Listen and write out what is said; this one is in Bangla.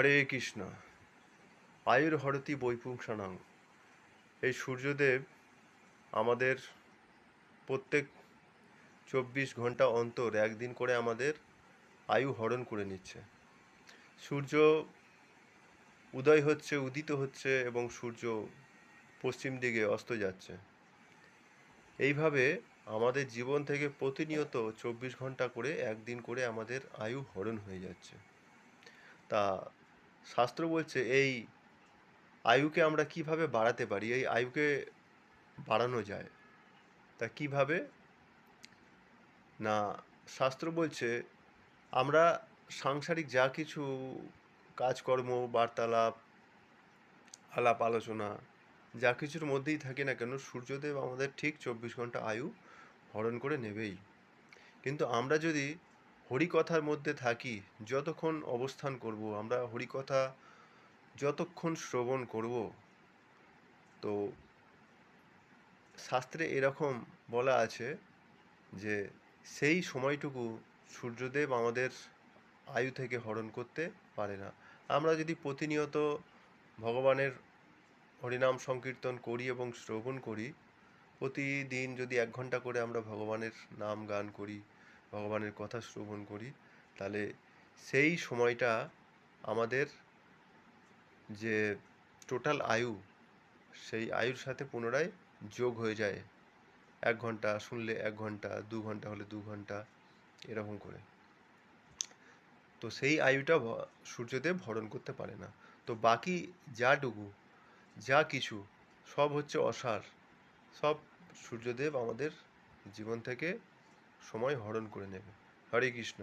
হরে কৃষ্ণ। আয়ুর হরতি বৈপুংসানাং। এই সূর্যদেব আমাদের প্রত্যেক 24 ঘন্টা অন্তর একদিন করে আমাদের আয়ু হরণ করে নিচ্ছে। সূর্য উদয় হচ্ছে, উদিত হচ্ছে এবং সূর্য পশ্চিম দিকে অস্ত যাচ্ছে। এইভাবে আমাদের জীবন থেকে প্রতিনিয়ত 24 ঘন্টা করে একদিন করে আমাদের আয়ু হরণ হয়ে যাচ্ছে। তা শাস্ত্র বলছে এই আয়ুকে আমরা কিভাবে বাড়াতে পারি, এই আয়ুকে বাড়ানো যায়। তা কিভাবে না, শাস্ত্র বলছে আমরা সাংসারিক যা কিছু কাজকর্ম, বার্তালাপ, আলাপ আলোচনা যা কিছুর মধ্যেই থাকি না কেন, সূর্যদেব আমাদের ঠিক 24 ঘন্টা আয়ু হরণ করে নেবেই। কিন্তু আমরা যদি হরিকথার মধ্যে থাকি, যতক্ষণ অবস্থান করব, আমরা হরিকথা যতক্ষণ শ্রবণ করব, তো শাস্ত্রে এরকম বলা আছে যে সেই সময়টুকু সূর্যদেব আমাদের আয়ু থেকে হরণ করতে পারে না। আমরা যদি প্রতিনিয়ত ভগবানের হরিনাম সংকীর্তন করি এবং শ্রবণ করি, প্রতিদিন যদি 1 ঘন্টা করে আমরা ভগবানের নাম গান করি, ভগবানের কথা শ্রবণ করি, তাহলে সেই সময়টা আমাদের যে টোটাল আয়ু, সেই আয়ুর সাথে পুনরায় যোগ হয়ে যায়। 1 ঘন্টা শুনলে 1 ঘন্টা, 2 ঘন্টা হলে 2 ঘন্টা, এরকম করে। তো সেই আয়ুটা সূর্যদেব হরণ করতে পারে না। তো বাকি যাটুকু যা কিছু সব হচ্ছে অসার, সব সূর্যদেব আমাদের জীবন থেকে সময় হরণ করে নেবে। হরে কৃষ্ণ।